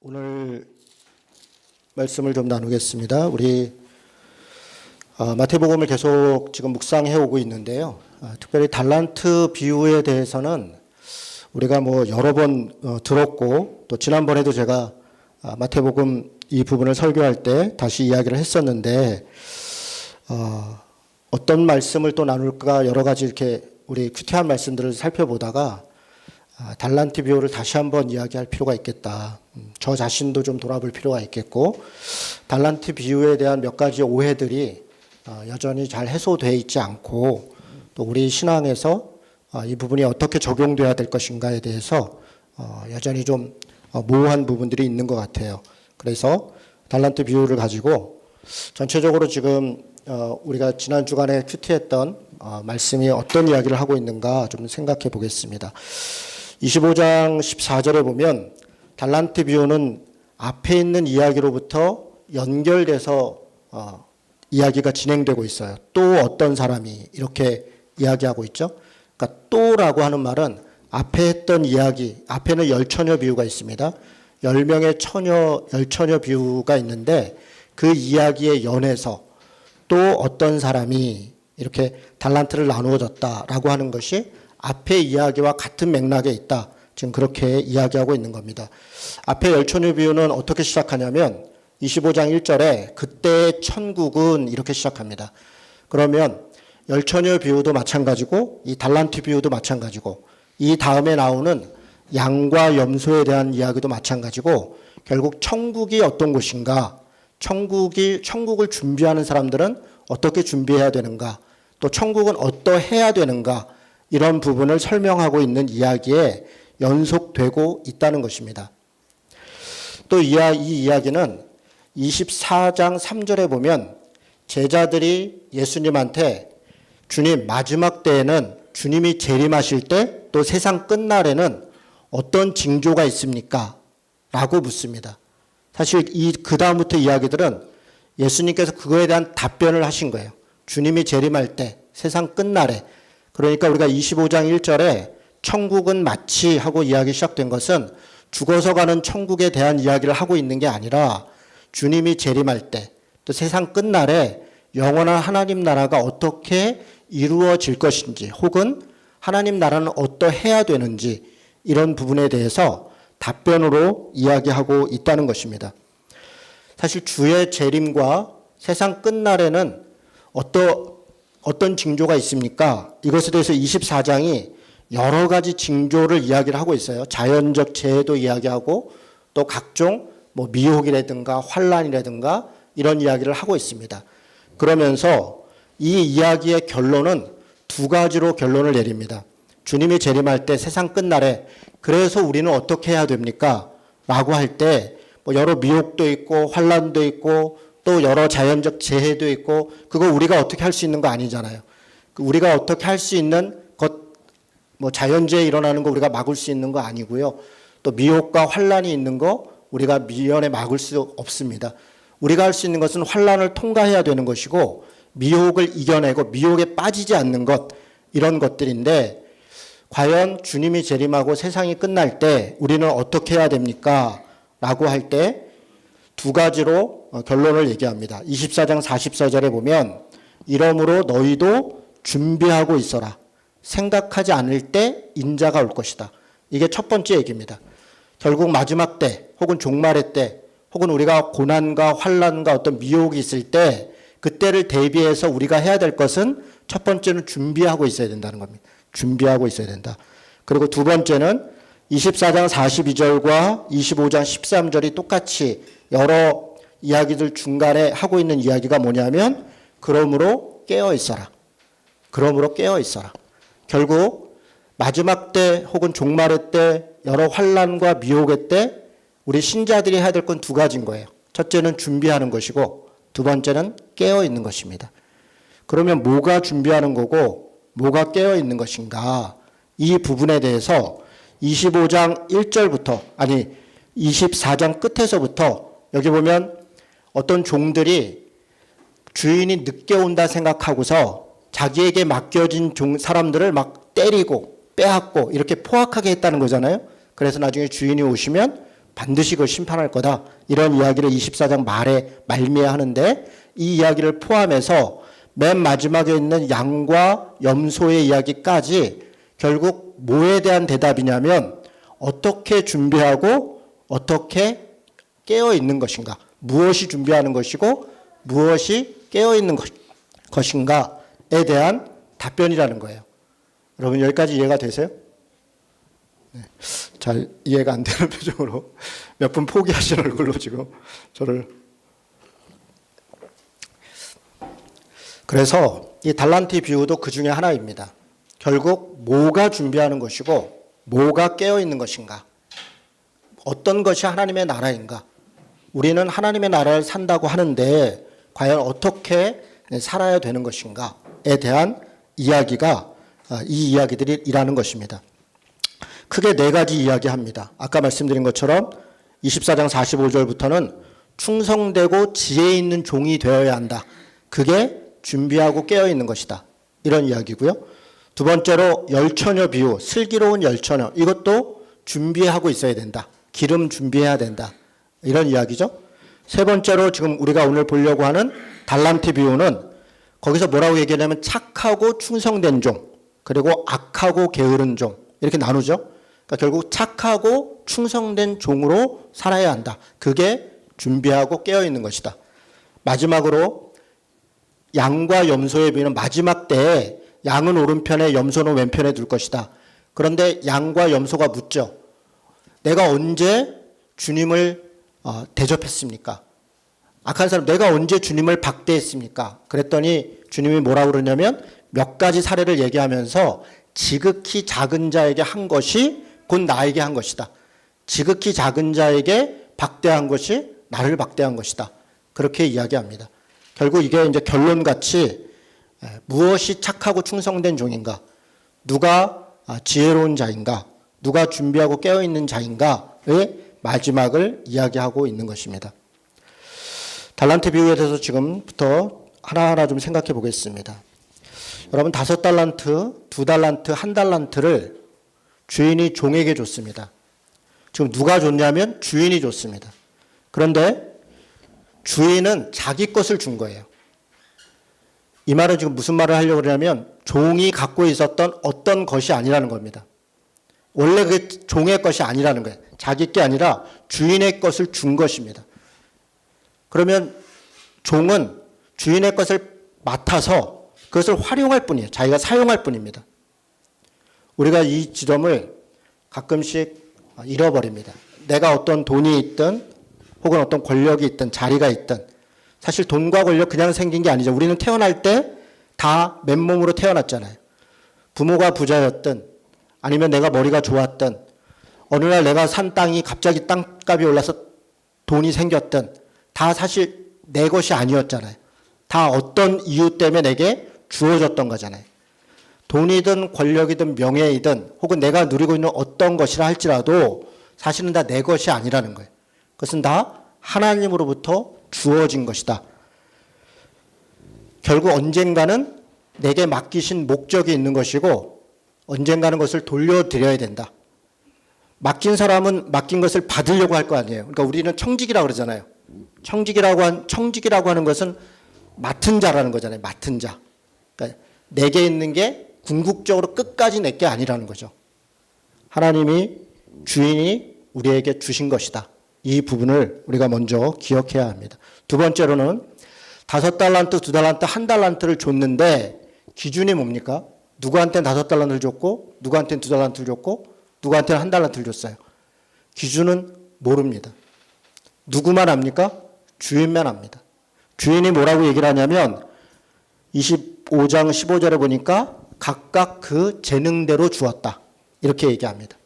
오늘 말씀을 좀 나누겠습니다. 우리 마태복음을 계속 지금 묵상해 오고 있는데요. 특별히 달란트 비유에 대해서는 우리가 여러 번 들었고, 또 지난번에도 제가 마태복음 이 부분을 설교할 때 다시 이야기를 했었는데, 어떤 말씀을 또 나눌까 여러 가지 이렇게 우리 큐티한 말씀들을 살펴보다가 달란트 비유를 다시 한번 이야기할 필요가 있겠다. 저 자신도 좀 돌아볼 필요가 있겠고, 달란트 비유에 대한 몇 가지 오해들이 여전히 잘 해소되어 있지 않고, 또 우리 신앙에서 이 부분이 어떻게 적용돼야 될 것인가에 대해서 여전히 좀 모호한 부분들이 있는 것 같아요. 그래서 달란트 비유를 가지고 전체적으로 지금 우리가 지난 주간에 큐티했던 말씀이 어떤 이야기를 하고 있는가 좀 생각해 보겠습니다. 25장 14절에 보면 달란트 비유는 앞에 있는 이야기로부터 연결돼서 이야기가 진행되고 있어요. 또 어떤 사람이 이렇게 이야기하고 있죠. 그러니까 또라고 하는 말은 앞에 했던 이야기, 앞에는 열처녀 비유가 있습니다. 10명의 열처녀 비유가 있는데 그 이야기에 연해서 또 어떤 사람이 이렇게 달란트를 나누어 줬다라고 하는 것이 앞의 이야기와 같은 맥락에 있다. 지금 그렇게 이야기하고 있는 겁니다. 앞에 열처녀 비유는 어떻게 시작하냐면 25장 1절에 그때의 천국은 이렇게 시작합니다. 그러면 열처녀 비유도 마찬가지고 이 달란트 비유도 마찬가지고 이 다음에 나오는 양과 염소에 대한 이야기도 마찬가지고 결국 천국이 어떤 곳인가, 천국을 준비하는 사람들은 어떻게 준비해야 되는가, 또 천국은 어떠해야 되는가, 이런 부분을 설명하고 있는 이야기에 연속되고 있다는 것입니다. 또 이 이야기는 24장 3절에 보면 제자들이 예수님한테 주님, 마지막 때에는 주님이 재림하실 때 또 세상 끝날에는 어떤 징조가 있습니까? 라고 묻습니다. 사실 그 다음부터 이야기들은 예수님께서 그거에 대한 답변을 하신 거예요. 주님이 재림할 때, 세상 끝날에. 그러니까 우리가 25장 1절에 천국은 마치 하고 이야기 시작된 것은 죽어서 가는 천국에 대한 이야기를 하고 있는 게 아니라 주님이 재림할 때, 또 세상 끝날에 영원한 하나님 나라가 어떻게 이루어질 것인지, 혹은 하나님 나라는 어떠해야 되는지, 이런 부분에 대해서 답변으로 이야기하고 있다는 것입니다. 사실 주의 재림과 세상 끝날에는 어떤 징조가 있습니까? 이것에 대해서 24장이 여러 가지 징조를 이야기를 하고 있어요. 자연적 재해도 이야기하고 또 각종 미혹이라든가 환란이라든가 이런 이야기를 하고 있습니다. 그러면서 이 이야기의 결론은 두 가지로 결론을 내립니다. 주님이 재림할 때 세상 끝날에 그래서 우리는 어떻게 해야 됩니까? 라고 할 때 여러 미혹도 있고 환란도 있고 또 여러 자연적 재해도 있고 그거 우리가 어떻게 할 수 있는 거 아니잖아요. 우리가 어떻게 할 수 있는 것, 자연재해 일어나는 거 우리가 막을 수 있는 거 아니고요. 또 미혹과 환란이 있는 거 우리가 미연에 막을 수 없습니다. 우리가 할 수 있는 것은 환란을 통과해야 되는 것이고 미혹을 이겨내고 미혹에 빠지지 않는 것, 이런 것들인데 과연 주님이 재림하고 세상이 끝날 때 우리는 어떻게 해야 됩니까? 라고 할 때 두 가지로 결론을 얘기합니다. 24장 44절에 보면 이러므로 너희도 준비하고 있어라. 생각하지 않을 때 인자가 올 것이다. 이게 첫 번째 얘기입니다. 결국 마지막 때 혹은 종말의 때 혹은 우리가 고난과 환란과 어떤 미혹이 있을 때 그때를 대비해서 우리가 해야 될 것은 첫 번째는 준비하고 있어야 된다는 겁니다. 준비하고 있어야 된다. 그리고 두 번째는 24장 42절과 25장 13절이 똑같이 여러 이야기들 중간에 하고 있는 이야기가 뭐냐면 그러므로 깨어 있어라. 그러므로 깨어 있어라. 결국 마지막 때 혹은 종말의 때 여러 환란과 미혹의 때 우리 신자들이 해야 될 건 두 가지인 거예요. 첫째는 준비하는 것이고 두 번째는 깨어 있는 것입니다. 그러면 뭐가 준비하는 거고 뭐가 깨어 있는 것인가? 이 부분에 대해서 25장 1절부터 24장 끝에서부터 여기 보면 어떤 종들이 주인이 늦게 온다 생각하고서 자기에게 맡겨진 사람들을 막 때리고 빼앗고 이렇게 포악하게 했다는 거잖아요. 그래서 나중에 주인이 오시면 반드시 그걸 심판할 거다. 이런 이야기를 24장 말에 말미에 하는데 이 이야기를 포함해서 맨 마지막에 있는 양과 염소의 이야기까지 결국 뭐에 대한 대답이냐면 어떻게 준비하고 어떻게 깨어 있는 것인가. 무엇이 준비하는 것이고 무엇이 깨어 있는 것인가에 대한 답변이라는 거예요. 여러분 여기까지 이해가 되세요? 네. 잘 이해가 안 되는 표정으로 몇 분 포기하신 얼굴로 지금 저를. 그래서 이 달란트 비유도 그 중에 하나입니다. 결국 뭐가 준비하는 것이고 뭐가 깨어 있는 것인가. 어떤 것이 하나님의 나라인가. 우리는 하나님의 나라를 산다고 하는데 과연 어떻게 살아야 되는 것인가에 대한 이야기가 이 이야기들이라는 것입니다. 크게 네 가지 이야기합니다. 아까 말씀드린 것처럼 24장 45절부터는 충성되고 지혜 있는 종이 되어야 한다. 그게 준비하고 깨어 있는 것이다. 이런 이야기고요. 두 번째로 열처녀 비유, 슬기로운 열처녀. 이것도 준비하고 있어야 된다. 기름 준비해야 된다. 이런 이야기죠. 세 번째로 지금 우리가 오늘 보려고 하는 달란트 비유는 거기서 뭐라고 얘기하냐면 착하고 충성된 종, 그리고 악하고 게으른 종 이렇게 나누죠. 그러니까 결국 착하고 충성된 종으로 살아야 한다. 그게 준비하고 깨어있는 것이다. 마지막으로 양과 염소의 비유는 마지막 때에 양은 오른편에 염소는 왼편에 둘 것이다. 그런데 양과 염소가 묻죠. 내가 언제 주님을 대접했습니까? 악한 사람 내가 언제 주님을 박대했습니까? 그랬더니 주님이 뭐라고 그러냐면 몇 가지 사례를 얘기하면서 지극히 작은 자에게 한 것이 곧 나에게 한 것이다. 지극히 작은 자에게 박대한 것이 나를 박대한 것이다. 그렇게 이야기합니다. 결국 이게 이제 결론같이 무엇이 착하고 충성된 종인가? 누가 지혜로운 자인가? 누가 준비하고 깨어있는 자인가의 마지막을 이야기하고 있는 것입니다. 달란트 비유에 대해서 지금부터 하나하나 좀 생각해 보겠습니다. 여러분 5달란트, 2달란트, 1달란트를 주인이 종에게 줬습니다. 지금 누가 줬냐면 주인이 줬습니다. 그런데 주인은 자기 것을 준 거예요. 이 말은 지금 무슨 말을 하려고 그러냐면 종이 갖고 있었던 어떤 것이 아니라는 겁니다. 원래 그 종의 것이 아니라는 거예요. 자기 게 아니라 주인의 것을 준 것입니다. 그러면 종은 주인의 것을 맡아서 그것을 활용할 뿐이에요. 자기가 사용할 뿐입니다. 우리가 이 지점을 가끔씩 잃어버립니다. 내가 어떤 돈이 있든 혹은 어떤 권력이 있든 자리가 있든 사실 돈과 권력 그냥 생긴 게 아니죠. 우리는 태어날 때 다 맨몸으로 태어났잖아요. 부모가 부자였든 아니면 내가 머리가 좋았든 어느 날 내가 산 땅이 갑자기 땅값이 올라서 돈이 생겼든 다 사실 내 것이 아니었잖아요. 다 어떤 이유 때문에 내게 주어졌던 거잖아요. 돈이든 권력이든 명예이든 혹은 내가 누리고 있는 어떤 것이라 할지라도 사실은 다 내 것이 아니라는 거예요. 그것은 다 하나님으로부터 주어진 것이다. 결국 언젠가는 내게 맡기신 목적이 있는 것이고 언젠가는 것을 돌려드려야 된다. 맡긴 사람은 맡긴 것을 받으려고 할 거 아니에요. 그러니까 우리는 청직이라고 그러잖아요. 청직이라고 하는 것은 맡은 자라는 거잖아요. 맡은 자. 그러니까 내게 있는 게 궁극적으로 끝까지 내 게 아니라는 거죠. 하나님이 주인이 우리에게 주신 것이다. 이 부분을 우리가 먼저 기억해야 합니다. 두 번째로는 5달란트, 2달란트, 1달란트를 줬는데 기준이 뭡니까? 누구한테는 5달란트를 줬고 누구한테는 2달란트를 줬고 누구한테는 1달란트를 줬어요. 기준은 모릅니다. 누구만 압니까? 주인만 압니다. 주인이 뭐라고 얘기를 하냐면 25장 15절에 보니까 각각 그 재능대로 주었다. 이렇게 얘기합니다.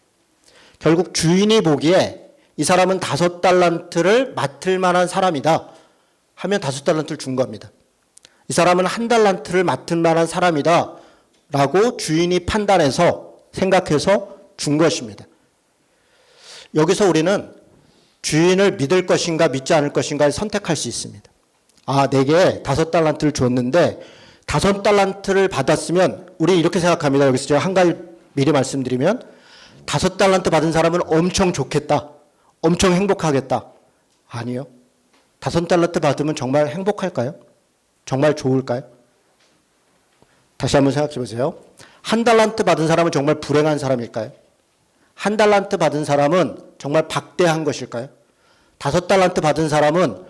결국 주인이 보기에 이 사람은 5달란트를 맡을 만한 사람이다 하면 5달란트를 준 겁니다. 이 사람은 1달란트를 맡을 만한 사람이다 라고 주인이 판단해서 생각해서 준 것입니다. 여기서 우리는 주인을 믿을 것인가 믿지 않을 것인가를 선택할 수 있습니다. 내게 5달란트를 줬는데 5달란트를 받았으면 우리 이렇게 생각합니다. 여기서 제가 한 가지 미리 말씀드리면 5달란트 받은 사람은 엄청 좋겠다. 엄청 행복하겠다. 아니요. 5달란트 받으면 정말 행복할까요? 정말 좋을까요? 다시 한번 생각해 보세요. 1달란트 받은 사람은 정말 불행한 사람일까요? 1달란트 받은 사람은 정말 박대한 것일까요? 5달란트 받은 사람은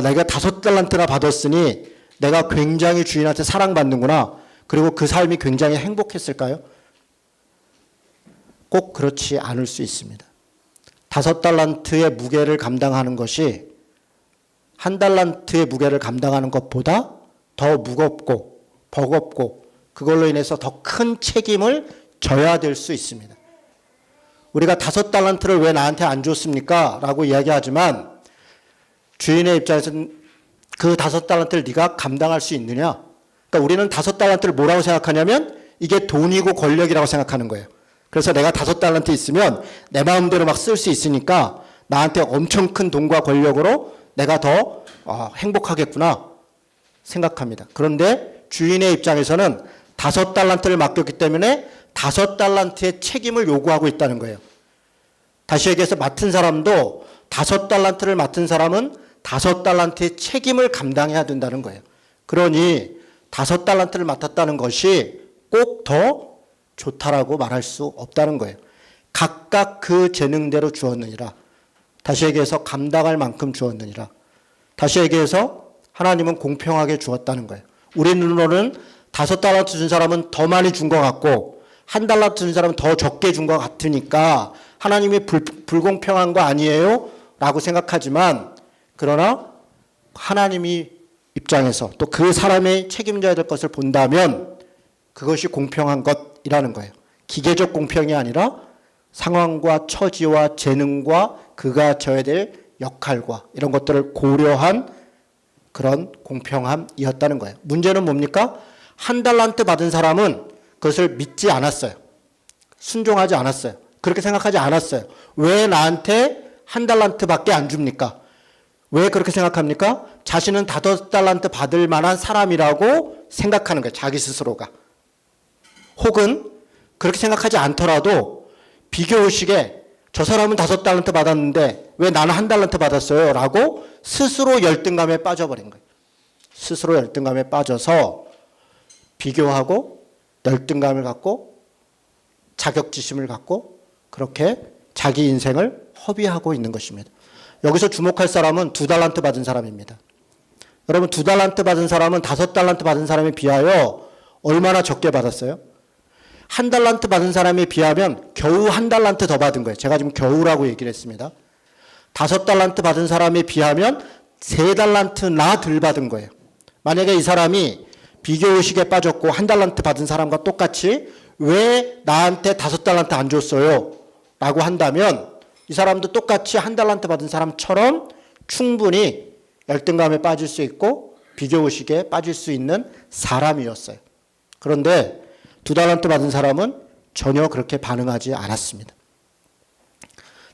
내가 5달란트나 받았으니 내가 굉장히 주인한테 사랑받는구나. 그리고 그 삶이 굉장히 행복했을까요? 꼭 그렇지 않을 수 있습니다. 5달란트의 무게를 감당하는 것이 1달란트의 무게를 감당하는 것보다 더 무겁고 버겁고 그걸로 인해서 더 큰 책임을 져야 될 수 있습니다. 우리가 5달란트를 왜 나한테 안 줬습니까? 라고 이야기하지만 주인의 입장에서는 그 5달란트를 네가 감당할 수 있느냐? 그러니까 우리는 5달란트를 뭐라고 생각하냐면 이게 돈이고 권력이라고 생각하는 거예요. 그래서 내가 5달란트 있으면 내 마음대로 막 쓸 수 있으니까 나한테 엄청 큰 돈과 권력으로 내가 더 행복하겠구나 생각합니다. 그런데 주인의 입장에서는 5달란트를 맡겼기 때문에 5달란트의 책임을 요구하고 있다는 거예요. 다시 얘기해서 맡은 사람도 5달란트를 맡은 사람은 5달란트의 책임을 감당해야 된다는 거예요. 그러니 5달란트를 맡았다는 것이 꼭 더 좋다라고 말할 수 없다는 거예요. 각각 그 재능대로 주었느니라. 다시 얘기해서 감당할 만큼 주었느니라. 다시 얘기해서 하나님은 공평하게 주었다는 거예요. 우리 눈으로는 5달란트 준 사람은 더 많이 준 것 같고 1달란트 준 사람은 더 적게 준 것 같으니까 하나님이 불공평한 거 아니에요? 라고 생각하지만 그러나 하나님이 입장에서 또 그 사람의 책임져야 될 것을 본다면 그것이 공평한 것이라는 거예요. 기계적 공평이 아니라 상황과 처지와 재능과 그가 져야 될 역할과 이런 것들을 고려한 그런 공평함이었다는 거예요. 문제는 뭡니까? 1달란트 받은 사람은 그것을 믿지 않았어요. 순종하지 않았어요. 그렇게 생각하지 않았어요. 왜 나한테 1달란트밖에 안 줍니까? 왜 그렇게 생각합니까? 자신은 5달란트 받을 만한 사람이라고 생각하는 거예요. 자기 스스로가. 혹은 그렇게 생각하지 않더라도 비교의식에 저 사람은 5달란트 받았는데 왜 나는 1달란트 받았어요? 라고 스스로 열등감에 빠져버린 거예요. 스스로 열등감에 빠져서 비교하고 열등감을 갖고 자격지심을 갖고 그렇게 자기 인생을 허비하고 있는 것입니다. 여기서 주목할 사람은 2달란트 받은 사람입니다. 여러분 2달란트 받은 사람은 5달란트 받은 사람에 비하여 얼마나 적게 받았어요? 1달란트 받은 사람에 비하면 겨우 1달란트 더 받은 거예요. 제가 지금 겨우라고 얘기를 했습니다. 5달란트 받은 사람에 비하면 3달란트나 덜 받은 거예요. 만약에 이 사람이 비교의식에 빠졌고 1달란트 받은 사람과 똑같이 왜 나한테 5달란트 안 줬어요? 라고 한다면 이 사람도 똑같이 1달란트 받은 사람처럼 충분히 열등감에 빠질 수 있고 비교의식에 빠질 수 있는 사람이었어요. 그런데 2달란트 받은 사람은 전혀 그렇게 반응하지 않았습니다.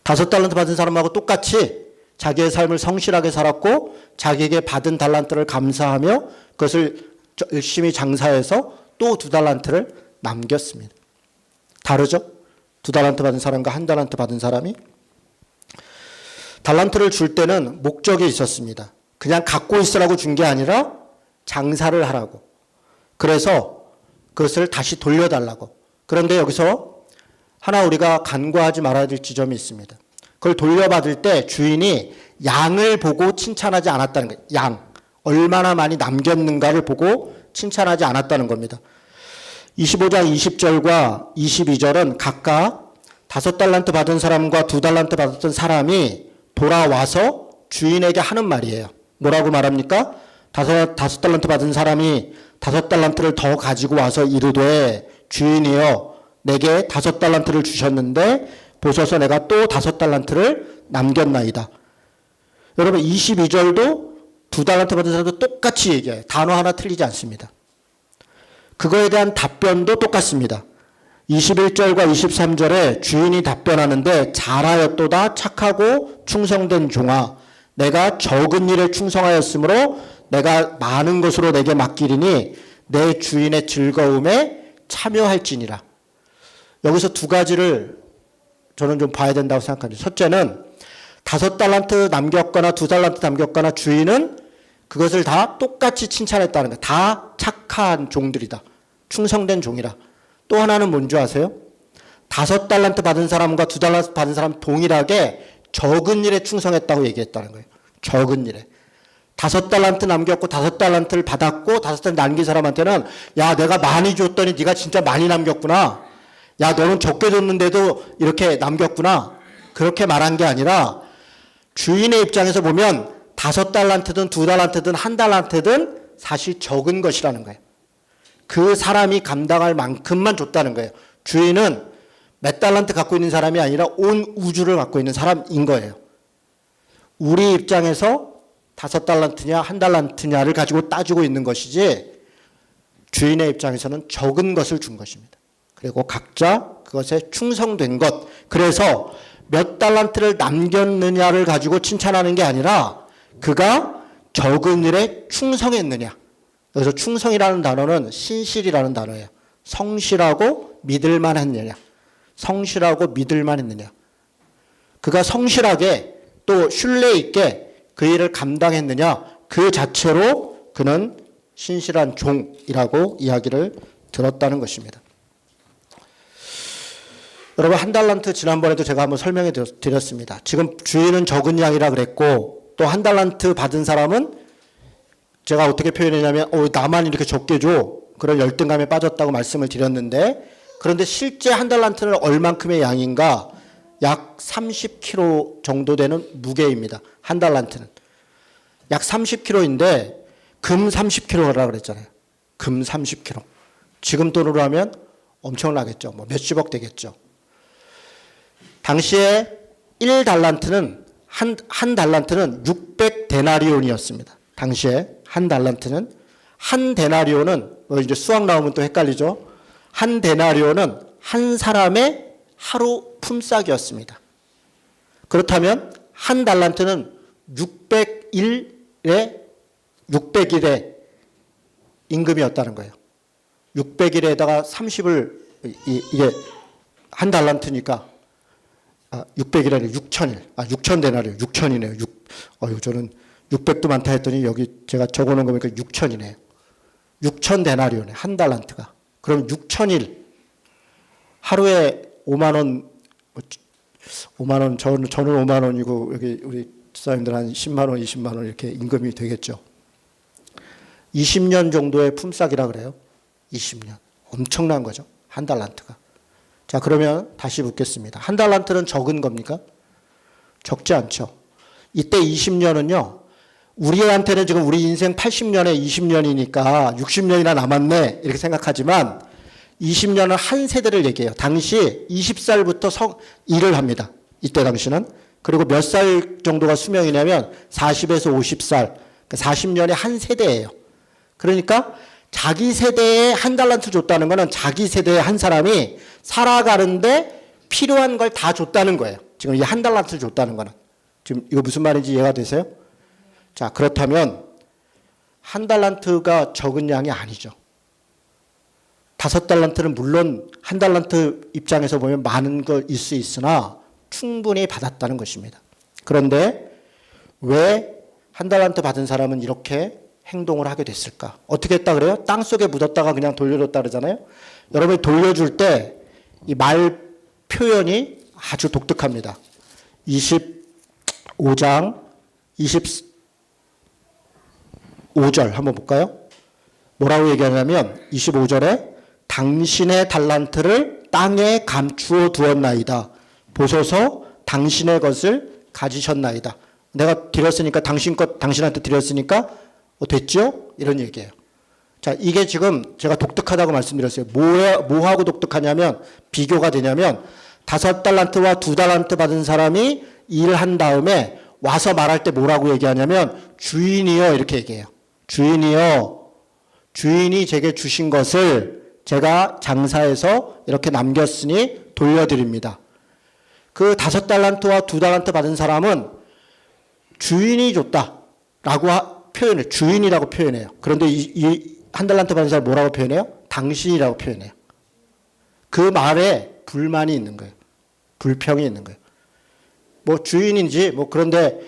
5달란트 받은 사람하고 똑같이 자기의 삶을 성실하게 살았고 자기에게 받은 달란트를 감사하며 그것을 열심히 장사해서 또 2달란트를 남겼습니다. 다르죠? 2달란트 받은 사람과 1달란트 받은 사람이 달란트를 줄 때는 목적이 있었습니다. 그냥 갖고 있으라고 준 게 아니라 장사를 하라고. 그래서 그것을 다시 돌려달라고. 그런데 여기서 하나 우리가 간과하지 말아야 될 지점이 있습니다. 그걸 돌려받을 때 주인이 양을 보고 칭찬하지 않았다는 거예요. 양. 얼마나 많이 남겼는가를 보고 칭찬하지 않았다는 겁니다. 25장 20절과 22절은 각각 5달란트 받은 사람과 2달란트 받았던 사람이 돌아와서 주인에게 하는 말이에요. 뭐라고 말합니까? 5달란트 받은 사람이 5달란트를 더 가지고 와서 이르되 주인이여 내게 5달란트를 주셨는데 보소서 내가 또 5달란트를 남겼나이다. 여러분 22절도 2달란트 받은 사람도 똑같이 얘기해요. 단어 하나 틀리지 않습니다. 그거에 대한 답변도 똑같습니다. 21절과 23절에 주인이 답변하는데 잘하였도다 착하고 충성된 종아 내가 적은 일에 충성하였으므로 내가 많은 것으로 내게 맡기리니 내 주인의 즐거움에 참여할지니라. 여기서 두 가지를 저는 좀 봐야 된다고 생각합니다. 첫째는 5달란트 남겼거나 2달란트 남겼거나 주인은 그것을 다 똑같이 칭찬했다는 거예요. 다 착한 종들이다. 충성된 종이라. 또 하나는 뭔지 아세요? 5달란트 받은 사람과 2달란트 받은 사람 동일하게 적은 일에 충성했다고 얘기했다는 거예요. 적은 일에. 5달란트 남겼고 5달란트를 받았고 5달란트 남긴 사람한테는 야, 내가 많이 줬더니 네가 진짜 많이 남겼구나. 야, 너는 적게 줬는데도 이렇게 남겼구나. 그렇게 말한 게 아니라 주인의 입장에서 보면 5달란트든 2달란트든 1달란트든 사실 적은 것이라는 거예요. 그 사람이 감당할 만큼만 줬다는 거예요. 주인은 몇 달란트 갖고 있는 사람이 아니라 온 우주를 갖고 있는 사람인 거예요. 우리 입장에서 5달란트냐 1달란트냐를 가지고 따지고 있는 것이지 주인의 입장에서는 적은 것을 준 것입니다. 그리고 각자 그것에 충성된 것. 그래서 몇 달란트를 남겼느냐를 가지고 칭찬하는 게 아니라 그가 적은 일에 충성했느냐. 그래서 충성이라는 단어는 신실이라는 단어예요. 성실하고 믿을만 했느냐. 성실하고 믿을만 했느냐. 그가 성실하게 또 신뢰 있게 그 일을 감당했느냐. 그 자체로 그는 신실한 종이라고 이야기를 들었다는 것입니다. 여러분, 1달란트 지난번에도 제가 한번 설명해 드렸습니다. 지금 주인은 적은 양이라 그랬고 또 1달란트 받은 사람은 제가 어떻게 표현했냐면 나만 이렇게 적게 줘. 그런 열등감에 빠졌다고 말씀을 드렸는데 그런데 실제 1달란트는 얼만큼의 양인가? 약 30kg 정도 되는 무게입니다. 1달란트는. 약 30kg인데 금 30kg라고 그랬잖아요. 금 30kg. 지금 돈으로 하면 엄청나겠죠. 뭐 몇십억 되겠죠. 당시에 1달란트는 한 달란트는 600데나리온이었습니다. 당시에 한 달란트는 한 데나리온은 이제 수학 나오면 또 헷갈리죠. 한 데나리온은 한 사람의 하루 품삯이었습니다. 그렇다면 한 달란트는 600일의 임금이었다는 거예요. 600일에다가 30을 이게 한 달란트니까 600일 아니라 6천일. 6,000데나리온. 6천이네요. 저는 600도 많다 했더니 여기 제가 적어놓은 거 보니까 6천이네요. 6,000데나리온에 한 달란트가. 그럼 6천일 하루에 5만 원, 저는 5만 원이고 여기 우리 집사님들 한 10만 원, 20만 원 이렇게 임금이 되겠죠. 20년 정도의 품삯이라 그래요. 20년. 엄청난 거죠. 한 달란트가. 자, 그러면 다시 묻겠습니다. 한 달란트는 적은 겁니까? 적지 않죠. 이때 20년은요. 우리한테는 지금 우리 인생 80년에 20년이니까 60년이나 남았네 이렇게 생각하지만 20년은 한 세대를 얘기해요. 당시 20살부터 일을 합니다. 이때 당시는. 그리고 몇 살 정도가 수명이냐면 40에서 50살. 40년의 한 세대예요. 그러니까 자기 세대에 한 달란트 줬다는 거는 자기 세대의 한 사람이 살아가는데 필요한 걸 다 줬다는 거예요. 지금 이 한 달란트를 줬다는 거는. 지금 이거 무슨 말인지 이해가 되세요? 자, 그렇다면 한 달란트가 적은 양이 아니죠. 5달란트는 물론 한 달란트 입장에서 보면 많은 것일 수 있으나 충분히 받았다는 것입니다. 그런데 왜 한 달란트 받은 사람은 이렇게 행동을 하게 됐을까? 어떻게 했다 그래요? 땅 속에 묻었다가 그냥 돌려줬다 그러잖아요. 여러분이 돌려줄 때 이 말 표현이 아주 독특합니다. 25장 25절 한번 볼까요? 뭐라고 얘기하냐면 25절에 당신의 달란트를 땅에 감추어 두었나이다. 보소서 당신의 것을 가지셨나이다. 내가 드렸으니까 당신 것 당신한테 드렸으니까 됐죠? 이런 얘기예요. 자, 이게 지금 제가 독특하다고 말씀드렸어요. 뭐하고 독특하냐면 비교가 되냐면 5달란트와 2달란트 받은 사람이 일한 다음에 와서 말할 때 뭐라고 얘기하냐면 주인이여 이렇게 얘기해요. 주인이여, 주인이 제게 주신 것을 제가 장사해서 이렇게 남겼으니 돌려드립니다. 그 5달란트와 2달란트 받은 사람은 주인이 줬다라고 표현해요. 주인이라고 표현해요. 그런데 이 한 달란트 받은 사람 뭐라고 표현해요? 당신이라고 표현해요. 그 말에 불만이 있는 거예요. 불평이 있는 거예요. 뭐 주인인지 뭐 그런데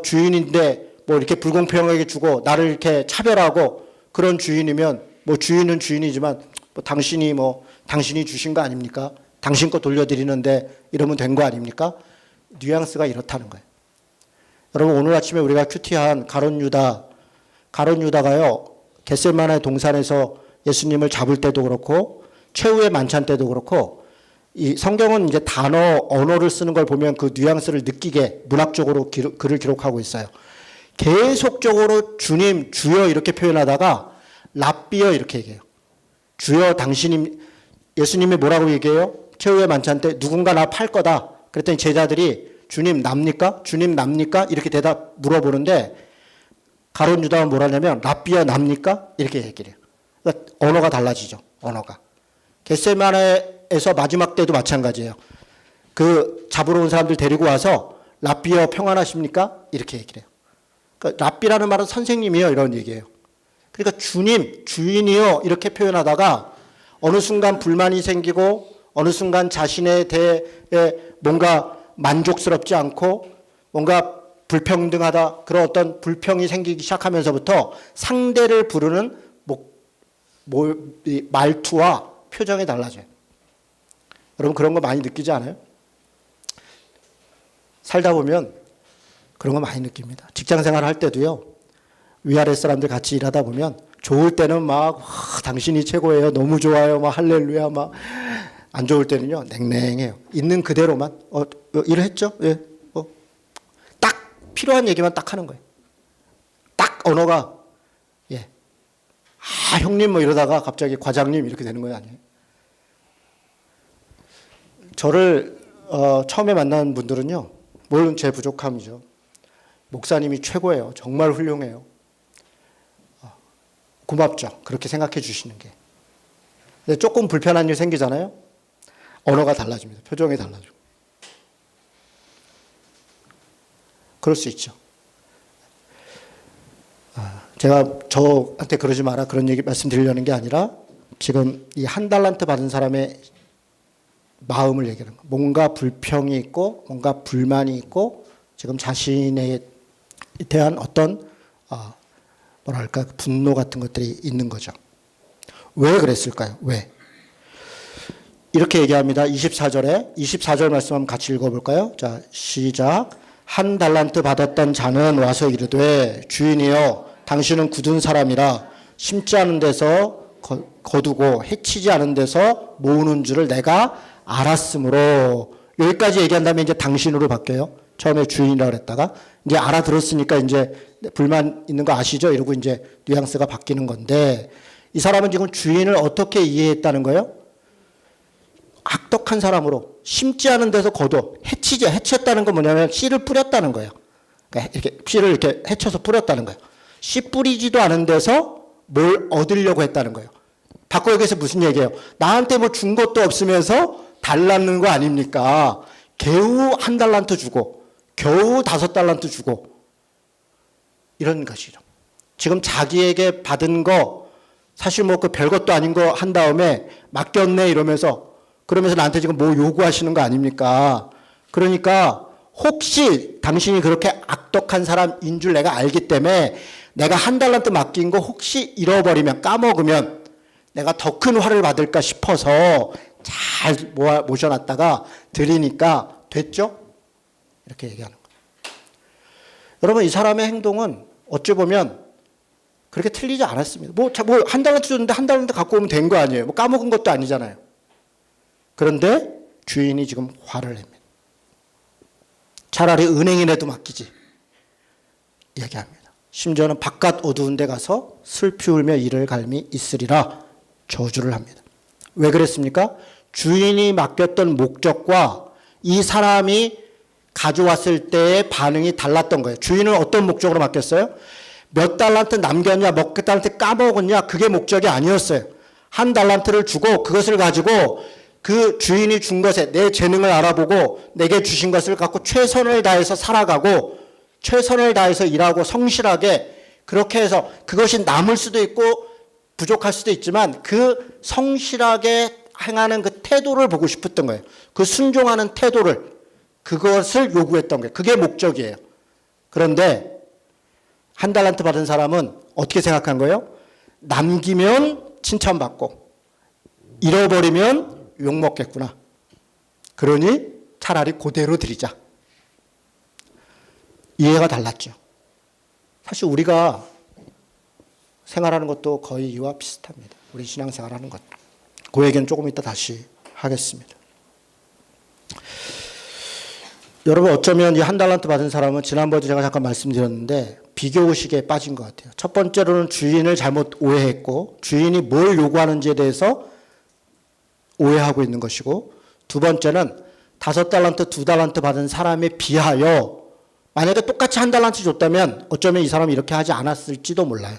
주인인데 뭐 이렇게 불공평하게 주고 나를 이렇게 차별하고 그런 주인이면 뭐 주인은 주인이지만 뭐 당신이 주신 거 아닙니까? 당신 거 돌려드리는데 이러면 된 거 아닙니까? 뉘앙스가 이렇다는 거예요. 여러분 오늘 아침에 우리가 큐티한 가룟 유다가요 겟세마네 동산에서 예수님을 잡을 때도 그렇고 최후의 만찬 때도 그렇고 이 성경은 이제 언어를 쓰는 걸 보면 그 뉘앙스를 느끼게 문학적으로 글을 기록하고 있어요. 계속적으로 주님, 주여 이렇게 표현하다가 랍비여 이렇게 얘기해요. 주여 예수님이 뭐라고 얘기해요? 최후의 만찬 때 누군가 나 팔 거다. 그랬더니 제자들이 주님 납니까? 주님 납니까? 이렇게 물어보는데 가룟 유다가 뭐라냐면 랍비여 납니까? 이렇게 얘기를 해요. 그러니까 언어가 달라지죠. 언어가. 겟세마네에서 마지막 때도 마찬가지예요. 그 잡으러 온 사람들 데리고 와서 랍비여 평안하십니까? 이렇게 얘기를 해요. 그러니까 랍비라는 말은 선생님이요 이런 얘기예요. 그러니까 주님, 주인이요 이렇게 표현하다가 어느 순간 불만이 생기고 어느 순간 자신에 대해 뭔가 만족스럽지 않고 뭔가 불평등하다 그런 어떤 불평이 생기기 시작하면서부터 상대를 부르는 말투와 표정이 달라져요. 여러분 그런 거 많이 느끼지 않아요? 살다 보면 그런 거 많이 느낍니다. 직장 생활 할 때도요. 위아래 사람들 같이 일하다 보면 좋을 때는 막 당신이 최고예요. 너무 좋아요. 막 할렐루야 막 안 좋을 때는요. 냉랭해요. 있는 그대로만 일을 했죠? 예. 딱 필요한 얘기만 딱 하는 거예요. 딱 언어가 예. 형님 뭐 이러다가 갑자기 과장님 이렇게 되는 거 아니에요? 저를 처음에 만난 분들은요. 물론 제 부족함이죠. 목사님이 최고예요. 정말 훌륭해요. 고맙죠. 그렇게 생각해 주시는 게. 근데 조금 불편한 일 생기잖아요. 언어가 달라집니다. 표정이 달라지고. 그럴 수 있죠. 제가 저한테 그러지 마라 그런 얘기 말씀드리려는 게 아니라 지금 이 한 달란트 받은 사람의 마음을 얘기하는 거예요. 뭔가 불평이 있고 뭔가 불만이 있고 지금 자신에 대한 어떤 뭐랄까 분노 같은 것들이 있는 거죠. 왜 그랬을까요? 왜? 이렇게 얘기합니다. 24절 말씀 한번 같이 읽어볼까요? 자, 시작. 한 달란트 받았던 자는 와서 이르되 주인이여 당신은 굳은 사람이라 심지 않은 데서 거두고 해치지 않은 데서 모으는 줄을 내가 알았으므로 여기까지 얘기한 다음에 이제 당신으로 바뀌어요. 처음에 주인이라고 그랬다가 이제 알아들었으니까 이제 불만 있는 거 아시죠? 이러고 이제 뉘앙스가 바뀌는 건데 이 사람은 지금 주인을 어떻게 이해했다는 거예요? 악독한 사람으로 심지 않은 데서 해쳤다는 건 뭐냐면 씨를 뿌렸다는 거예요. 그러니까 이렇게 씨를 이렇게 해쳐서 뿌렸다는 거예요. 씨 뿌리지도 않은 데서 뭘 얻으려고 했다는 거예요. 바꿔 얘기해서 무슨 얘기예요? 나한테 뭐 준 것도 없으면서 달라는 거 아닙니까? 겨우 한 달란트 주고 겨우 5달란트 주고 이런 것이죠. 지금 자기에게 받은 거 사실 뭐 그 별것도 아닌 거 한 다음에 맡겼네 그러면서 나한테 지금 뭐 요구하시는 거 아닙니까? 그러니까 혹시 당신이 그렇게 악독한 사람인 줄 내가 알기 때문에 내가 한 달란트 맡긴 거 혹시 잃어버리면 까먹으면 내가 더 큰 화를 받을까 싶어서 잘 모셔놨다가 드리니까 됐죠? 이렇게 얘기하는 거예요. 여러분 이 사람의 행동은 어찌 보면 그렇게 틀리지 않았습니다. 뭐 한 달란트 줬는데 한 달란트 갖고 오면 된 거 아니에요. 뭐 까먹은 것도 아니잖아요. 그런데 주인이 지금 화를 냅니다. 차라리 은행인에도 맡기지. 얘기합니다. 심지어는 바깥 어두운 데 가서 슬피 울며 이를 갈미 있으리라 저주를 합니다. 왜 그랬습니까? 주인이 맡겼던 목적과 이 사람이 가져왔을 때의 반응이 달랐던 거예요. 주인은 어떤 목적으로 맡겼어요? 몇 달란트 남겼냐, 몇 달란트 까먹었냐, 그게 목적이 아니었어요. 한 달란트를 주고 그것을 가지고 그 주인이 준 것에 내 재능을 알아보고 내게 주신 것을 갖고 최선을 다해서 살아가고 최선을 다해서 일하고 성실하게 그렇게 해서 그것이 남을 수도 있고 부족할 수도 있지만 그 성실하게 행하는 그 태도를 보고 싶었던 거예요. 그 순종하는 태도를 그것을 요구했던 거예요. 그게 목적이에요. 그런데 한 달란트 받은 사람은 어떻게 생각한 거예요? 남기면 칭찬받고 잃어버리면 욕먹겠구나. 그러니 차라리 그대로 드리자. 이해가 달랐죠. 사실 우리가 생활하는 것도 거의 이와 비슷합니다. 우리 신앙생활하는 것. 그 얘기는 조금 이따 다시 하겠습니다. 여러분 어쩌면 이 한 달란트 받은 사람은 지난번에도 제가 잠깐 말씀드렸는데 비교의식에 빠진 것 같아요. 첫 번째로는 주인을 잘못 오해했고 주인이 뭘 요구하는지에 대해서 오해하고 있는 것이고 두 번째는 5달란트, 2달란트 받은 사람에 비하여 만약에 똑같이 한 달란트 줬다면 어쩌면 이 사람이 이렇게 하지 않았을지도 몰라요.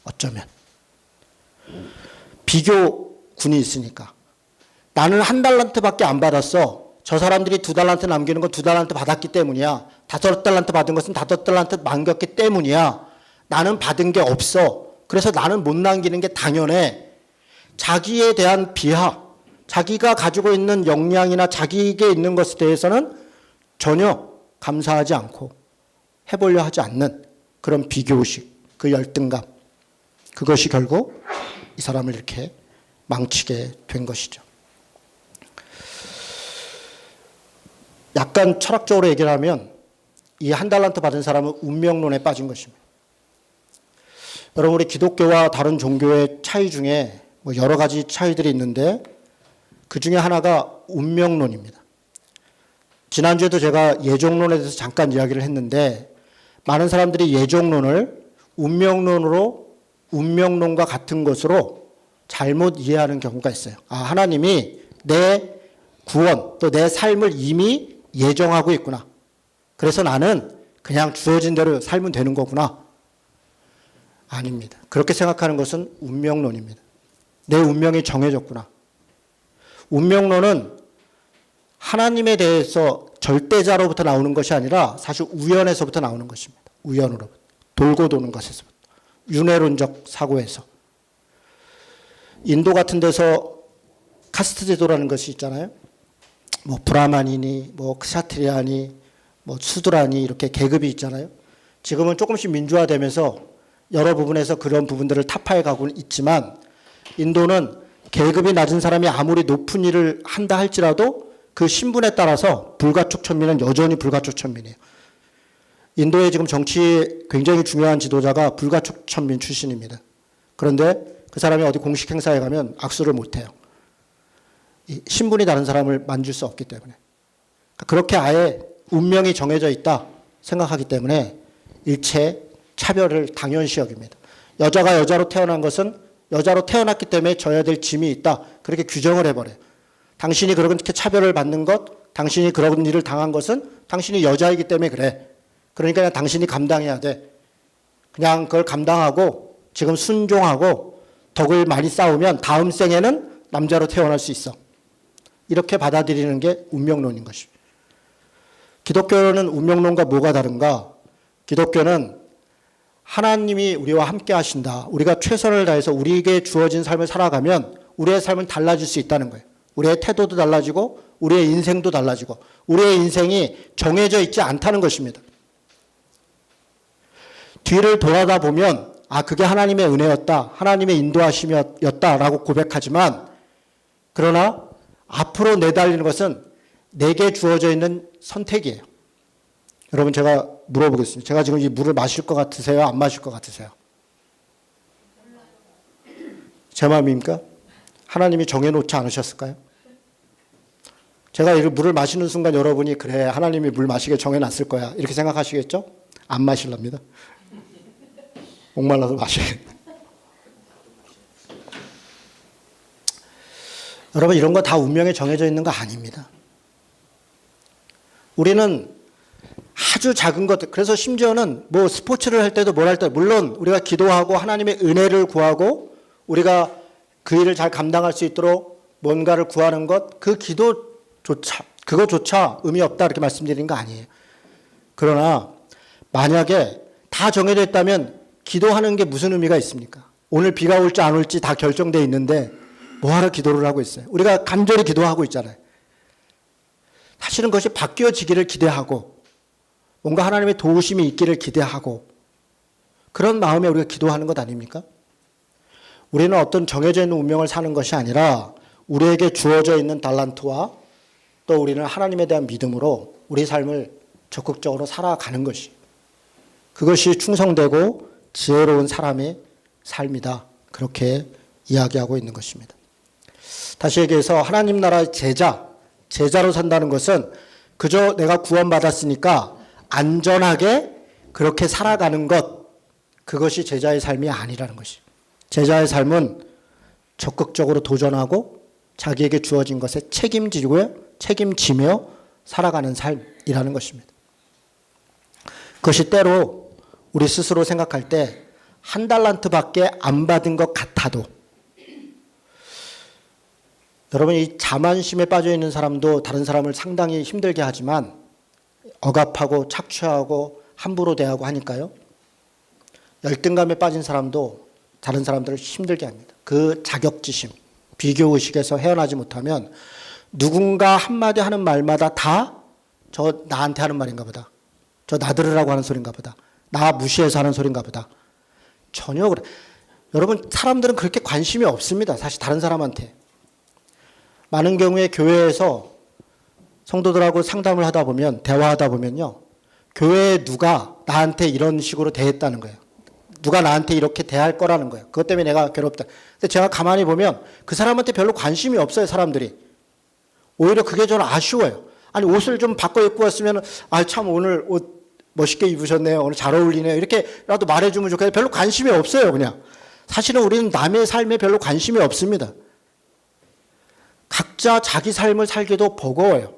어쩌면. 비교군이 있으니까. 나는 한 달란트밖에 안 받았어. 저 사람들이 2달란트 남기는 건 2달란트 받았기 때문이야. 5달란트 받은 것은 5달란트 남겼기 때문이야. 나는 받은 게 없어. 그래서 나는 못 남기는 게 당연해. 자기에 대한 비하, 자기가 가지고 있는 역량이나 자기에게 있는 것에 대해서는 전혀 감사하지 않고 해보려 하지 않는 그런 비교의식, 그 열등감. 그것이 결국 이 사람을 이렇게 망치게 된 것이죠. 약간 철학적으로 얘기를 하면 이 한 달란트 받은 사람은 운명론에 빠진 것입니다. 여러분 우리 기독교와 다른 종교의 차이 중에 뭐 여러 가지 차이들이 있는데 그 중에 하나가 운명론입니다. 지난주에도 제가 예종론에 대해서 잠깐 이야기를 했는데 많은 사람들이 예종론을 운명론과 같은 것으로 잘못 이해하는 경우가 있어요. 아, 하나님이 내 구원 또 내 삶을 이미 예정하고 있구나. 그래서 나는 그냥 주어진 대로 살면 되는 거구나. 아닙니다. 그렇게 생각하는 것은 운명론입니다. 내 운명이 정해졌구나. 운명론은 하나님에 대해서 절대자로부터 나오는 것이 아니라 사실 우연에서부터 나오는 것입니다. 우연으로부터. 돌고 도는 것에서부터. 윤회론적 사고에서. 인도 같은 데서 카스트 제도라는 것이 있잖아요. 뭐 브라만이니 뭐 크샤트리아니 뭐 수드라니 이렇게 계급이 있잖아요. 지금은 조금씩 민주화되면서 여러 부분에서 그런 부분들을 타파해 가고는 있지만 인도는 계급이 낮은 사람이 아무리 높은 일을 한다 할지라도 그 신분에 따라서 불가촉 천민은 여전히 불가촉 천민이에요. 인도의 지금 정치에 굉장히 중요한 지도자가 불가촉 천민 출신입니다. 그런데 그 사람이 어디 공식 행사에 가면 악수를 못해요. 이 신분이 다른 사람을 만질 수 없기 때문에. 그렇게 아예 운명이 정해져 있다 생각하기 때문에 일체 차별을 당연시 여깁니다. 여자가 여자로 태어난 것은 여자로 태어났기 때문에 져야 될 짐이 있다. 그렇게 규정을 해버려요. 당신이 그렇게 차별을 받는 것, 당신이 그런 일을 당한 것은 당신이 여자이기 때문에 그래. 그러니까 그냥 당신이 감당해야 돼. 그냥 그걸 감당하고 지금 순종하고 덕을 많이 쌓으면 다음 생에는 남자로 태어날 수 있어. 이렇게 받아들이는 게 운명론인 것입니다. 기독교는 운명론과 뭐가 다른가? 기독교는 하나님이 우리와 함께 하신다. 우리가 최선을 다해서 우리에게 주어진 삶을 살아가면 우리의 삶은 달라질 수 있다는 거예요. 우리의 태도도 달라지고 우리의 인생도 달라지고 우리의 인생이 정해져 있지 않다는 것입니다. 뒤를 돌아다 보면 아 그게 하나님의 은혜였다. 하나님의 인도하심이었다라고 고백하지만 그러나 앞으로 내달리는 것은 내게 주어져 있는 선택이에요. 여러분 제가 물어보겠습니다. 제가 지금 이 물을 마실 것 같으세요? 안 마실 것 같으세요? 제 마음입니까? 하나님이 정해놓지 않으셨을까요? 제가 이 물을 마시는 순간 여러분이 그래 하나님이 물 마시게 정해놨을 거야 이렇게 생각하시겠죠? 안 마실랍니다. 목말라서 마셔야겠다. 여러분 이런 거 다 운명에 정해져 있는 거 아닙니다. 우리는 아주 작은 것, 그래서 심지어는 뭐 스포츠를 할 때도 뭘 할 때, 물론 우리가 기도하고 하나님의 은혜를 구하고 우리가 그 일을 잘 감당할 수 있도록 뭔가를 구하는 것, 그 기도조차, 그거조차 의미 없다 이렇게 말씀드리는 거 아니에요. 그러나 만약에 다 정해져 있다면 기도하는 게 무슨 의미가 있습니까? 오늘 비가 올지 안 올지 다 결정되어 있는데 뭐하러 기도를 하고 있어요? 우리가 간절히 기도하고 있잖아요. 사실은 그것이 바뀌어지기를 기대하고 뭔가 하나님의 도우심이 있기를 기대하고 그런 마음에 우리가 기도하는 것 아닙니까? 우리는 어떤 정해져 있는 운명을 사는 것이 아니라 우리에게 주어져 있는 달란트와 또 우리는 하나님에 대한 믿음으로 우리 삶을 적극적으로 살아가는 것이 그것이 충성되고 지혜로운 사람의 삶이다. 그렇게 이야기하고 있는 것입니다. 다시 얘기해서 하나님 나라의 제자로 산다는 것은 그저 내가 구원받았으니까 안전하게 그렇게 살아가는 것, 그것이 제자의 삶이 아니라는 것이. 제자의 삶은 적극적으로 도전하고 자기에게 주어진 것에 책임지며 살아가는 삶이라는 것입니다. 그것이 때로 우리 스스로 생각할 때 한 달란트밖에 안 받은 것 같아도 여러분 이 자만심에 빠져 있는 사람도 다른 사람을 상당히 힘들게 하지만 억압하고 착취하고 함부로 대하고 하니까요. 열등감에 빠진 사람도 다른 사람들을 힘들게 합니다. 그 자격지심, 비교의식에서 헤어나지 못하면 누군가 한마디 하는 말마다 다 저 나한테 하는 말인가 보다. 저 나들으라고 하는 소린가 보다. 나 무시해서 하는 소린가 보다. 전혀 그래. 여러분 사람들은 그렇게 관심이 없습니다. 사실 다른 사람한테. 많은 경우에 교회에서 성도들하고 상담을 하다 보면 대화하다 보면요. 교회에 누가 나한테 이런 식으로 대했다는 거예요. 누가 나한테 이렇게 대할 거라는 거예요. 그것 때문에 내가 괴롭다. 근데 제가 가만히 보면 그 사람한테 별로 관심이 없어요. 사람들이. 오히려 그게 저는 아쉬워요. 아니 옷을 좀 바꿔 입고 왔으면 참 오늘 옷 멋있게 입으셨네요. 오늘 잘 어울리네요. 이렇게라도 말해주면 좋겠는데 별로 관심이 없어요. 그냥. 사실은 우리는 남의 삶에 별로 관심이 없습니다. 각자 자기 삶을 살기도 버거워요.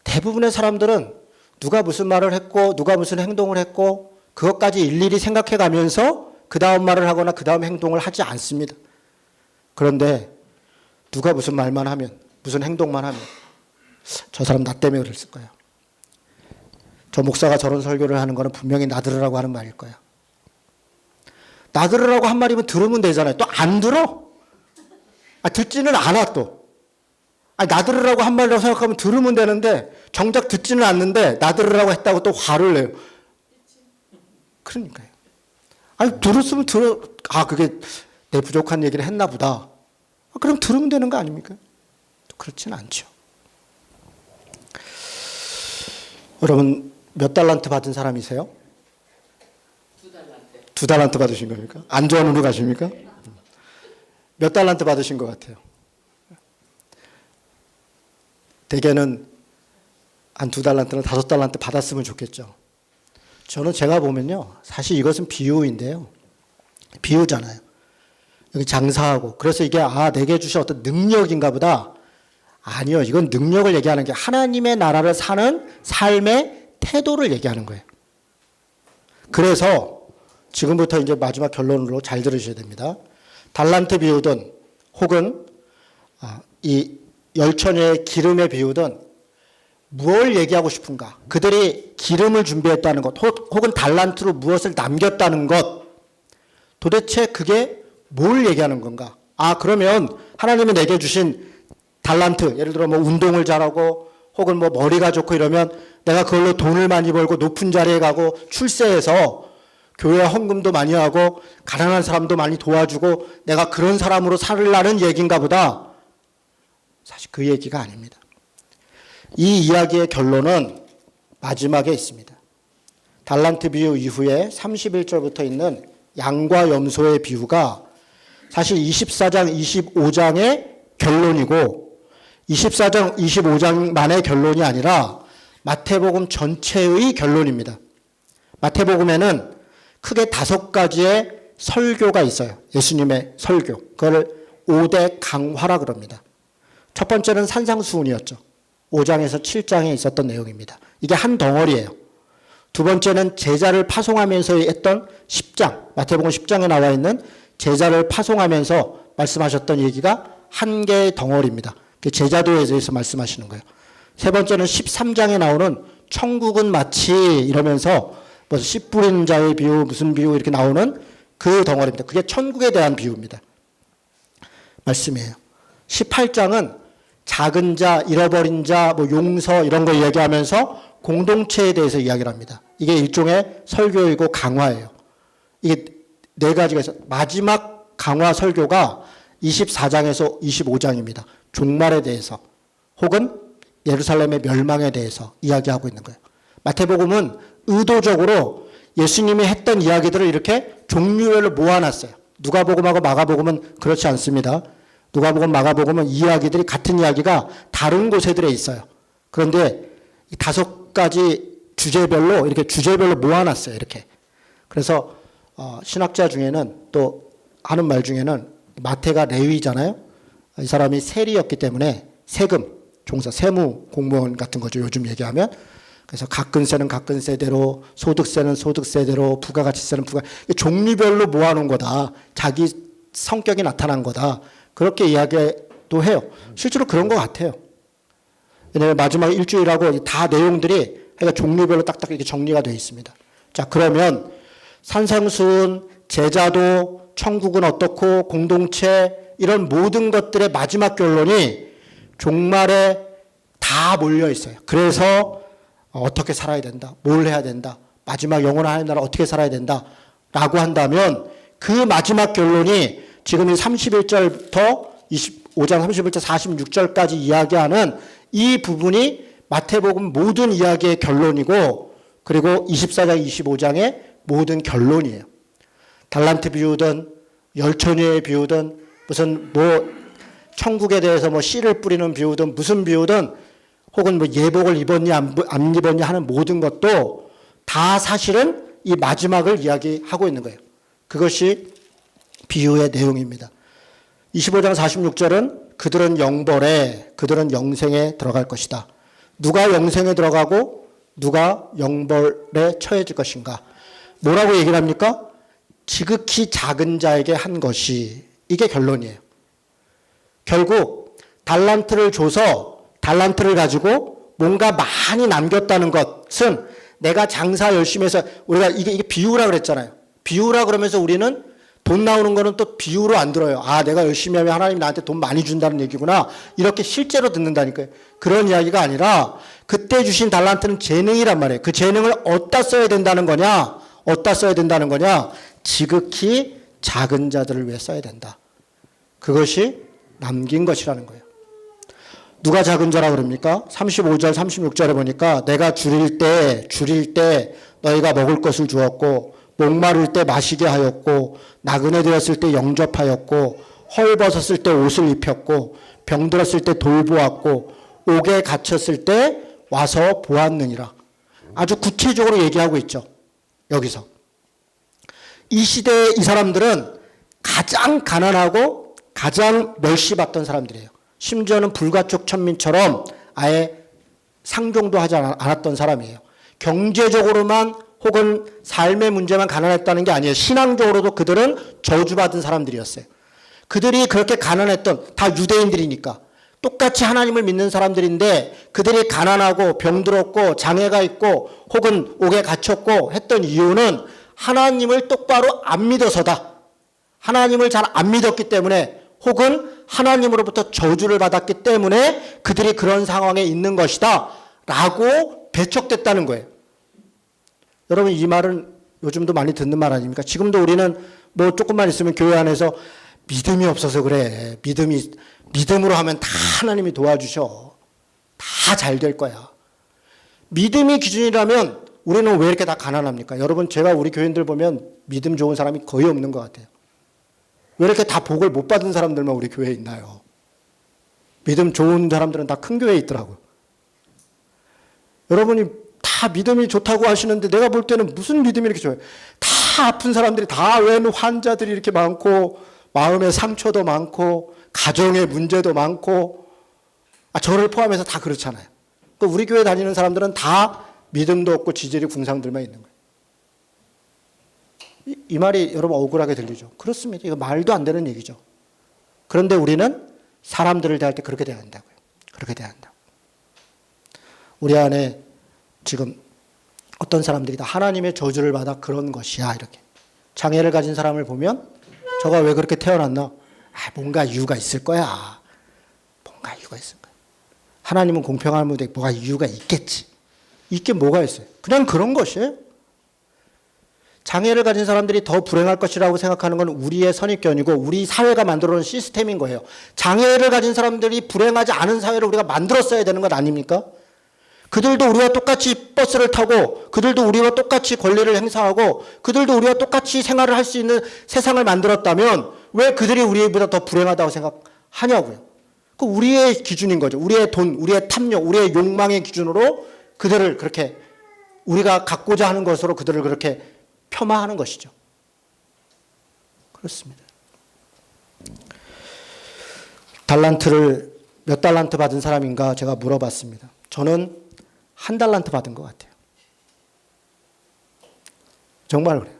대부분의 사람들은 누가 무슨 말을 했고 누가 무슨 행동을 했고 그것까지 일일이 생각해 가면서 그 다음 말을 하거나 그 다음 행동을 하지 않습니다. 그런데 누가 무슨 말만 하면 무슨 행동만 하면 저 사람 나 때문에 그랬을 거야. 저 목사가 저런 설교를 하는 거는 분명히 나 들으라고 하는 말일 거야. 나 들으라고 한 말이면 들으면 되잖아요. 또 안 들어? 듣지는 않아 또. 나 들으라고 한 말이라고 생각하면 들으면 되는데 정작 듣지는 않는데 나 들으라고 했다고 또 화를 내요. 그러니까요. 들었으면 그게 내 부족한 얘기를 했나 보다. 그럼 들으면 되는 거 아닙니까? 그렇지는 않죠. 여러분 몇 달란트 받은 사람이세요? 2달란트. 2달란트 받으신 겁니까? 안전으로 가십니까? 몇 달란트 받으신 것 같아요? 대개는 한 2달란트나 5달란트 받았으면 좋겠죠. 저는 제가 보면요. 사실 이것은 비유인데요. 비유잖아요. 여기 장사하고. 그래서 이게 내게 주신 어떤 능력인가 보다. 아니요. 이건 능력을 얘기하는 게 하나님의 나라를 사는 삶의 태도를 얘기하는 거예요. 그래서 지금부터 이제 마지막 결론으로 잘 들으셔야 됩니다. 달란트 비유든 혹은 이 열처녀의 기름에 비유든 무엇을 얘기하고 싶은가? 그들이 기름을 준비했다는 것 혹은 달란트로 무엇을 남겼다는 것 도대체 그게 뭘 얘기하는 건가? 그러면 하나님이 내게 주신 달란트 예를 들어 뭐 운동을 잘하고 혹은 뭐 머리가 좋고 이러면 내가 그걸로 돈을 많이 벌고 높은 자리에 가고 출세해서 교회 헌금도 많이 하고 가난한 사람도 많이 도와주고 내가 그런 사람으로 살라는 얘기인가 보다. 사실 그 얘기가 아닙니다. 이 이야기의 결론은 마지막에 있습니다. 달란트 비유 이후에 31절부터 있는 양과 염소의 비유가 사실 24장, 25장의 결론이고 24장, 25장만의 결론이 아니라 마태복음 전체의 결론입니다. 마태복음에는 크게 5가지의 설교가 있어요. 예수님의 설교. 그걸 5대 강화라 그럽니다. 첫 번째는 산상수훈이었죠. 5장에서 7장에 있었던 내용입니다. 이게 한 덩어리예요. 두 번째는 제자를 파송하면서 했던 10장, 마태복음 10장에 나와 있는 제자를 파송하면서 말씀하셨던 얘기가 한 개의 덩어리입니다. 제자도에 대해서 말씀하시는 거예요. 세 번째는 13장에 나오는 천국은 마치 이러면서 뭐 씨 뿌리는 자의 비유, 무슨 비유 이렇게 나오는 그 덩어리입니다. 그게 천국에 대한 비유입니다. 말씀이에요. 18장은 작은 자, 잃어버린 자, 뭐 용서 이런 거 이야기하면서 공동체에 대해서 이야기를 합니다. 이게 일종의 설교이고 강화예요. 이게 네 가지가 있어요. 마지막 강화 설교가 24장에서 25장입니다. 종말에 대해서 혹은 예루살렘의 멸망에 대해서 이야기하고 있는 거예요. 마태복음은 의도적으로 예수님이 했던 이야기들을 이렇게 종류별로 모아놨어요. 누가복음하고 마가복음은 그렇지 않습니다. 누가복음, 마가복음은 이야기들이 같은 이야기가 다른 곳에들에 있어요. 그런데 이 5가지 주제별로 이렇게 주제별로 모아놨어요. 이렇게. 그래서 신학자 중에는 또 하는 말 중에는 마태가 레위잖아요. 이 사람이 세리였기 때문에 세금, 종사, 세무 공무원 같은 거죠. 요즘 얘기하면. 그래서 각근세는 각근세대로, 소득세는 소득세대로, 부가가치세는 부가, 종류별로 모아놓은 거다. 자기 성격이 나타난 거다. 그렇게 이야기도 해요. 실제로 그런 것 같아요. 왜냐하면 마지막 일주일하고 다 내용들이 종류별로 딱딱 이렇게 정리가 되어 있습니다. 자, 그러면 산상수훈, 제자도, 천국은 어떻고, 공동체, 이런 모든 것들의 마지막 결론이 종말에 다 몰려 있어요. 그래서 어떻게 살아야 된다, 뭘 해야 된다, 마지막 영원한 하나님 나라 어떻게 살아야 된다 라고 한다면 그 마지막 결론이 지금 이 31절부터 25장 31절 46절까지 이야기하는 이 부분이 마태복음 모든 이야기의 결론이고, 그리고 24장 25장의 모든 결론이에요. 달란트 비유든 열처녀의 비유든 무슨 뭐 천국에 대해서 뭐 씨를 뿌리는 비유든 무슨 비유든 혹은 뭐 예복을 입었냐 안 입었냐 하는 모든 것도 다 사실은 이 마지막을 이야기하고 있는 거예요. 그것이 비유의 내용입니다. 25장 46절은 그들은 영벌에, 그들은 영생에 들어갈 것이다. 누가 영생에 들어가고 누가 영벌에 처해질 것인가. 뭐라고 얘기를 합니까? 지극히 작은 자에게 한 것이, 이게 결론이에요. 결국 달란트를 줘서 달란트를 가지고 뭔가 많이 남겼다는 것은 내가 장사 열심히 해서, 우리가 이게 비유라 그랬잖아요. 비유라 그러면서 우리는 돈 나오는 거는 또 비유로 안 들어요. 아, 내가 열심히 하면 하나님이 나한테 돈 많이 준다는 얘기구나. 이렇게 실제로 듣는다니까요. 그런 이야기가 아니라 그때 주신 달란트는 재능이란 말이에요. 그 재능을 어디다 써야 된다는 거냐? 어디다 써야 된다는 거냐? 지극히 작은 자들을 위해 써야 된다. 그것이 남긴 것이라는 거예요. 누가 작은 자라 그럽니까? 35절, 36절에 보니까 내가 줄일 때 너희가 먹을 것을 주었고, 목마를 때 마시게 하였고, 나그네 되었을 때 영접하였고, 헐벗었을 때 옷을 입혔고, 병들었을 때 돌보았고, 옥에 갇혔을 때 와서 보았느니라. 아주 구체적으로 얘기하고 있죠. 여기서. 이 시대의 이 사람들은 가장 가난하고 가장 멸시받던 사람들이에요. 심지어는 불가촉 천민처럼 아예 상종도 하지 않았던 사람이에요. 경제적으로만 혹은 삶의 문제만 가난했다는 게 아니에요. 신앙적으로도 그들은 저주받은 사람들이었어요. 그들이 그렇게 가난했던, 다 유대인들이니까 똑같이 하나님을 믿는 사람들인데 그들이 가난하고 병들었고 장애가 있고 혹은 옥에 갇혔고 했던 이유는 하나님을 똑바로 안 믿어서다. 하나님을 잘 안 믿었기 때문에, 혹은 하나님으로부터 저주를 받았기 때문에 그들이 그런 상황에 있는 것이다 라고 배척됐다는 거예요. 여러분, 이 말은 요즘도 많이 듣는 말 아닙니까? 지금도 우리는 뭐 조금만 있으면 교회 안에서 믿음이 없어서 그래. 믿음으로 하면 다 하나님이 도와주셔. 다 잘 될 거야. 믿음이 기준이라면 우리는 왜 이렇게 다 가난합니까? 여러분, 제가 우리 교인들 보면 믿음 좋은 사람이 거의 없는 것 같아요. 왜 이렇게 다 복을 못 받은 사람들만 우리 교회에 있나요? 믿음 좋은 사람들은 다 큰 교회에 있더라고요. 여러분이 다 믿음이 좋다고 하시는데 내가 볼 때는 무슨 믿음이 이렇게 좋아요? 다 아픈 사람들이, 다 웬 환자들이 이렇게 많고, 마음의 상처도 많고, 가정의 문제도 많고, 저를 포함해서 다 그렇잖아요. 우리 교회 다니는 사람들은 다 믿음도 없고 지질이 궁상들만 있는 거예요. 이 말이 여러분 억울하게 들리죠? 그렇습니다. 이거 말도 안 되는 얘기죠. 그런데 우리는 사람들을 대할 때 그렇게 대해야 한다고요. 그렇게 대해야 한다고. 우리 안에 지금 어떤 사람들이 다 하나님의 저주를 받아 그런 것이야, 이렇게. 장애를 가진 사람을 보면 저가 왜 그렇게 태어났나? 뭔가 이유가 있을 거야. 뭔가 이유가 있을 거야. 하나님은 공평함에 뭐가 이유가 있겠지. 있게 뭐가 있어요? 그냥 그런 것이에요. 장애를 가진 사람들이 더 불행할 것이라고 생각하는 건 우리의 선입견이고 우리 사회가 만들어놓은 시스템인 거예요. 장애를 가진 사람들이 불행하지 않은 사회를 우리가 만들었어야 되는 것 아닙니까? 그들도 우리와 똑같이 버스를 타고 그들도 우리와 똑같이 권리를 행사하고 그들도 우리와 똑같이 생활을 할 수 있는 세상을 만들었다면 왜 그들이 우리보다 더 불행하다고 생각하냐고요. 그 우리의 기준인 거죠. 우리의 돈, 우리의 탐욕, 우리의 욕망의 기준으로 그들을 그렇게 우리가 갖고자 하는 것으로 그들을 그렇게 폄하하는 것이죠. 그렇습니다. 달란트를 몇 달란트 받은 사람인가 제가 물어봤습니다. 저는 1달란트 받은 것 같아요. 정말 그래요.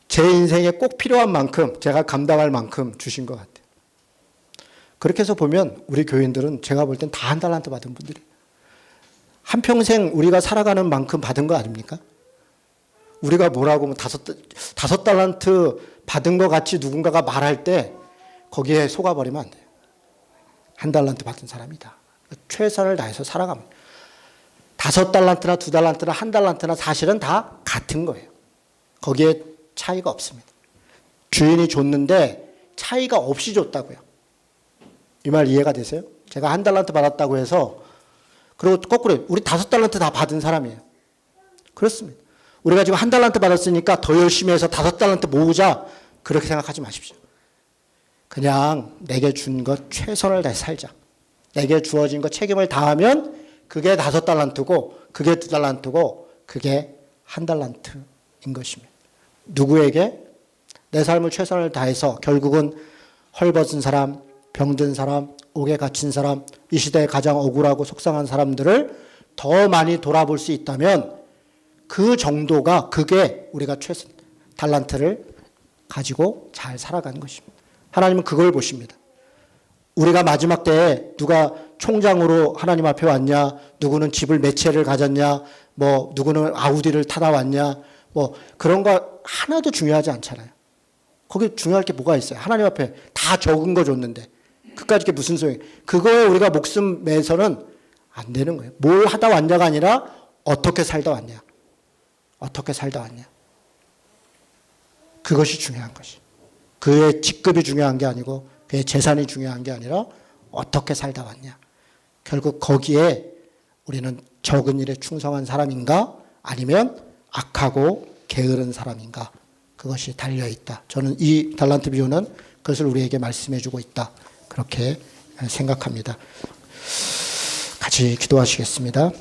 제 인생에 꼭 필요한 만큼 제가 감당할 만큼 주신 것 같아요. 그렇게 해서 보면 우리 교인들은 제가 볼 땐 다 1달란트 받은 분들이에요. 한평생 우리가 살아가는 만큼 받은 거 아닙니까? 우리가 뭐라고 하면 5달란트 받은 것 같이 누군가가 말할 때 거기에 속아버리면 안 돼요. 1달란트 받은 사람이다. 최선을 다해서 살아갑니다. 5달란트나 2달란트나 1달란트나 사실은 다 같은 거예요. 거기에 차이가 없습니다. 주인이 줬는데 차이가 없이 줬다고요. 이 말 이해가 되세요? 제가 1달란트 받았다고 해서 그리고 거꾸로 우리 5달란트 다 받은 사람이에요. 그렇습니다. 우리가 지금 1달란트 받았으니까 더 열심히 해서 5달란트 모으자 그렇게 생각하지 마십시오. 그냥 내게 준 것 최선을 다해 살자. 내게 주어진 것 책임을 다하면 그게 5달란트고 그게 2달란트고 그게 1달란트인 것입니다. 누구에게? 내 삶을 최선을 다해서 결국은 헐벗은 사람, 병든 사람, 옥에 갇힌 사람, 이 시대에 가장 억울하고 속상한 사람들을 더 많이 돌아볼 수 있다면 그 정도가 그게 우리가 최선 달란트를 가지고 잘 살아가는 것입니다. 하나님은 그걸 보십니다. 우리가 마지막 때에 누가 총장으로 하나님 앞에 왔냐, 누구는 집을 몇 채를 가졌냐, 뭐 누구는 아우디를 타다 왔냐, 뭐 그런 거 하나도 중요하지 않잖아요. 거기 중요할 게 뭐가 있어요? 하나님 앞에 다 적은 거 줬는데 그까짓 게 무슨 소용이에요? 그거에 우리가 목숨 매서는 안 되는 거예요. 뭘 하다 왔냐가 아니라 어떻게 살다 왔냐. 어떻게 살다 왔냐. 그것이 중요한 것이. 그의 직급이 중요한 게 아니고 그의 재산이 중요한 게 아니라 어떻게 살다 왔냐. 결국 거기에 우리는 적은 일에 충성한 사람인가 아니면 악하고 게으른 사람인가 그것이 달려있다. 저는 이 달란트 비유는 그것을 우리에게 말씀해주고 있다. 그렇게 생각합니다. 같이 기도하시겠습니다.